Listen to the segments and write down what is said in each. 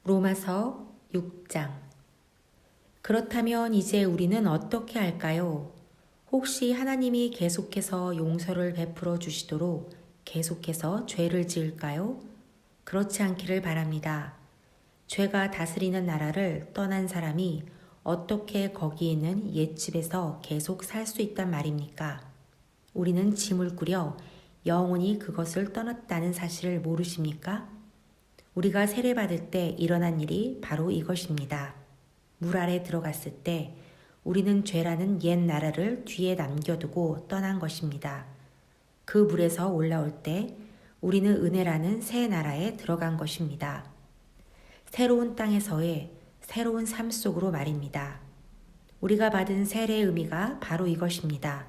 로마서 6장. 그렇다면 이제 우리는 어떻게 할까요? 혹시 하나님이 계속해서 용서를 베풀어 주시도록 계속해서 죄를 지을까요? 그렇지 않기를 바랍니다. 죄가 다스리는 나라를 떠난 사람이 어떻게 거기 있는 옛집에서 계속 살 수 있단 말입니까? 우리는 짐을 꾸려 영원히 그것을 떠났다는 사실을 모르십니까? 우리가 세례받을 때 일어난 일이 바로 이것입니다. 물 아래 들어갔을 때 우리는 죄라는 옛 나라를 뒤에 남겨두고 떠난 것입니다. 그 물에서 올라올 때 우리는 은혜라는 새 나라에 들어간 것입니다. 새로운 땅에서의 새로운 삶 속으로 말입니다. 우리가 받은 세례의 의미가 바로 이것입니다.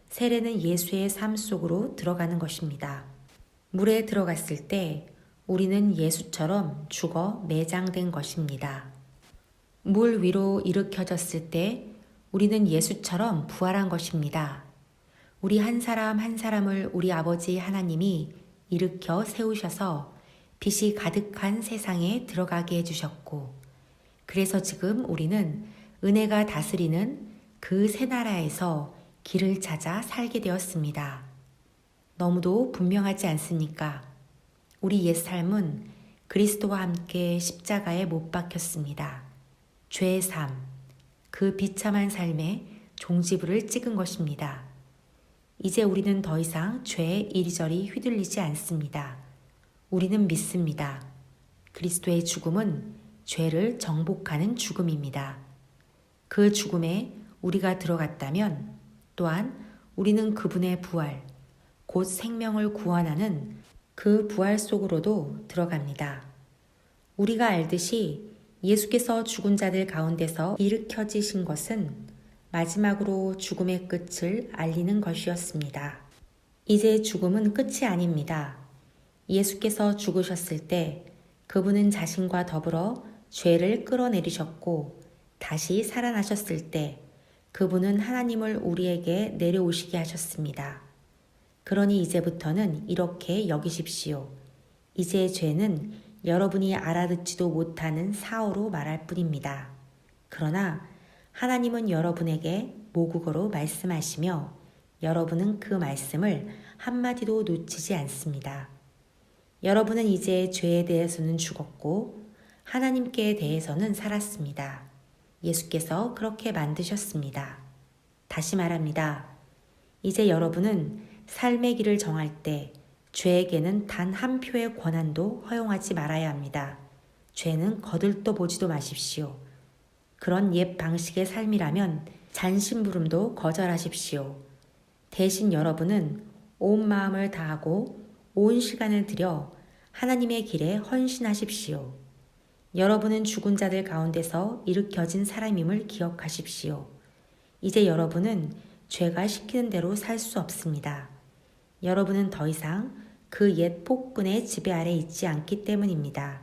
세례는 예수의 삶 속으로 들어가는 것입니다. 물에 들어갔을 때 우리는 예수처럼 죽어 매장된 것입니다. 물 위로 일으켜졌을 때 우리는 예수처럼 부활한 것입니다. 우리 한 사람 한 사람을 우리 아버지 하나님이 일으켜 세우셔서 빛이 가득한 세상에 들어가게 해주셨고, 그래서 지금 우리는 은혜가 다스리는 그 새 나라에서 길을 찾아 살게 되었습니다. 너무도 분명하지 않습니까? 우리 옛 삶은 그리스도와 함께 십자가에 못 박혔습니다. 죄의 삶, 그 비참한 삶에 종지부를 찍은 것입니다. 이제 우리는 더 이상 죄에 이리저리 휘둘리지 않습니다. 우리는 믿습니다. 그리스도의 죽음은 죄를 정복하는 죽음입니다. 그 죽음에 우리가 들어갔다면 또한 우리는 그분의 부활, 곧 생명을 구원하는 그 부활 속으로도 들어갑니다. 우리가 알듯이 예수께서 죽은 자들 가운데서 일으켜지신 것은 마지막으로 죽음의 끝을 알리는 것이었습니다. 이제 죽음은 끝이 아닙니다. 예수께서 죽으셨을 때 그분은 자신과 더불어 죄를 끌어내리셨고 다시 살아나셨을 때 그분은 하나님을 우리에게 내려오시게 하셨습니다. 그러니 이제부터는 이렇게 여기십시오. 이제 죄는 여러분이 알아듣지도 못하는 사어로 말할 뿐입니다. 그러나 하나님은 여러분에게 모국어로 말씀하시며 여러분은 그 말씀을 한마디도 놓치지 않습니다. 여러분은 이제 죄에 대해서는 죽었고 하나님께 대해서는 살았습니다. 예수께서 그렇게 만드셨습니다. 다시 말합니다. 이제 여러분은 삶의 길을 정할 때 죄에게는 단 한 표의 권한도 허용하지 말아야 합니다. 죄는 거들떠 보지도 마십시오. 그런 옛 방식의 삶이라면 잔심부름도 거절하십시오. 대신 여러분은 온 마음을 다하고 온 시간을 들여 하나님의 길에 헌신하십시오. 여러분은 죽은 자들 가운데서 일으켜진 사람임을 기억하십시오. 이제 여러분은 죄가 시키는 대로 살 수 없습니다. 여러분은 더 이상 그 옛 폭군의 지배 아래 있지 않기 때문입니다.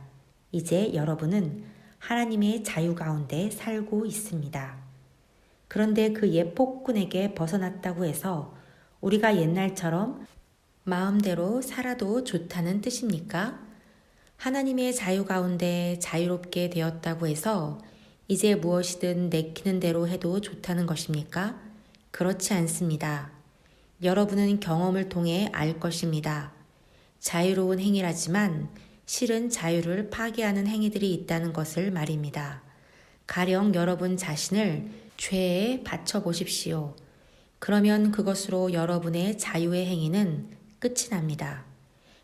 이제 여러분은 하나님의 자유 가운데 살고 있습니다. 그런데 그 옛 폭군에게 벗어났다고 해서 우리가 옛날처럼 마음대로 살아도 좋다는 뜻입니까? 하나님의 자유 가운데 자유롭게 되었다고 해서 이제 무엇이든 내키는 대로 해도 좋다는 것입니까? 그렇지 않습니다. 여러분은 경험을 통해 알 것입니다. 자유로운 행위라지만 실은 자유를 파괴하는 행위들이 있다는 것을 말입니다. 가령 여러분 자신을 죄에 바쳐 보십시오. 그러면 그것으로 여러분의 자유의 행위는 끝이 납니다.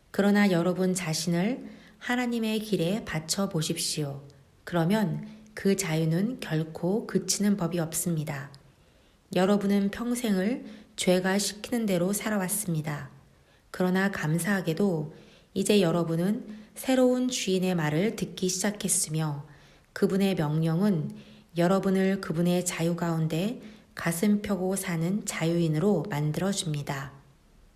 그러나 여러분 자신을 하나님의 길에 바쳐 보십시오. 그러면 그 자유는 결코 그치는 법이 없습니다. 여러분은 평생을 죄가 시키는 대로 살아왔습니다. 그러나 감사하게도 이제 여러분은 새로운 주인의 말을 듣기 시작했으며 그분의 명령은 여러분을 그분의 자유 가운데 가슴 펴고 사는 자유인으로 만들어줍니다.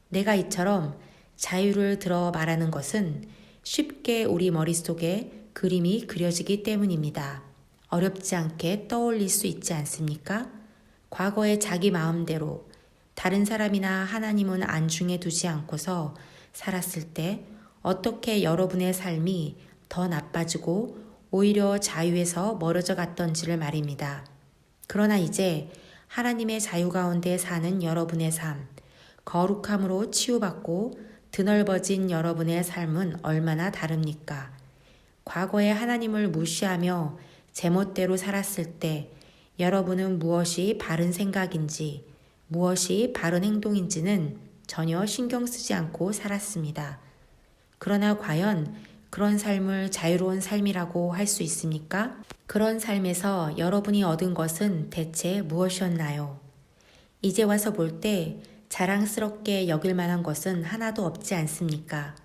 내가 이처럼 자유를 들어 말하는 것은 쉽게 우리 머릿속에 그림이 그려지기 때문입니다. 어렵지 않게 떠올릴 수 있지 않습니까? 과거에 자기 마음대로 다른 사람이나 하나님은 안중에 두지 않고서 살았을 때 어떻게 여러분의 삶이 더 나빠지고 오히려 자유에서 멀어져 갔던지를 말입니다. 그러나 이제 하나님의 자유 가운데 사는 여러분의 삶, 거룩함으로 치유받고 드넓어진 여러분의 삶은 얼마나 다릅니까? 과거에 하나님을 무시하며 제멋대로 살았을 때 여러분은 무엇이 바른 생각인지, 무엇이 바른 행동인지는 전혀 신경 쓰지 않고 살았습니다. 그러나 과연 그런 삶을 자유로운 삶이라고 할 수 있습니까? 그런 삶에서 여러분이 얻은 것은 대체 무엇이었나요? 이제 와서 볼 때 자랑스럽게 여길 만한 것은 하나도 없지 않습니까?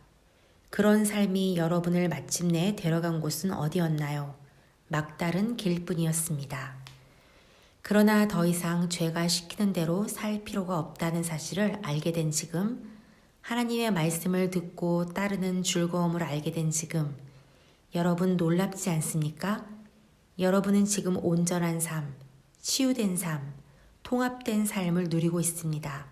그런 삶이 여러분을 마침내 데려간 곳은 어디였나요? 막다른 길뿐이었습니다. 그러나 더 이상 죄가 시키는 대로 살 필요가 없다는 사실을 알게 된 지금, 하나님의 말씀을 듣고 따르는 즐거움을 알게 된 지금, 여러분 놀랍지 않습니까? 여러분은 지금 온전한 삶, 치유된 삶, 통합된 삶을 누리고 있습니다.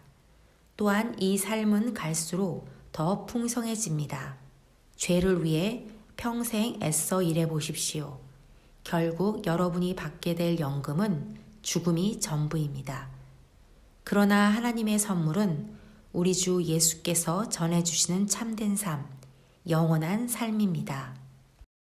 또한 이 삶은 갈수록 더 풍성해집니다. 죄를 위해 평생 애써 일해 보십시오. 결국 여러분이 받게 될 연금은 죽음이 전부입니다. 그러나 하나님의 선물은 우리 주 예수께서 전해주시는 참된 삶, 영원한 삶입니다.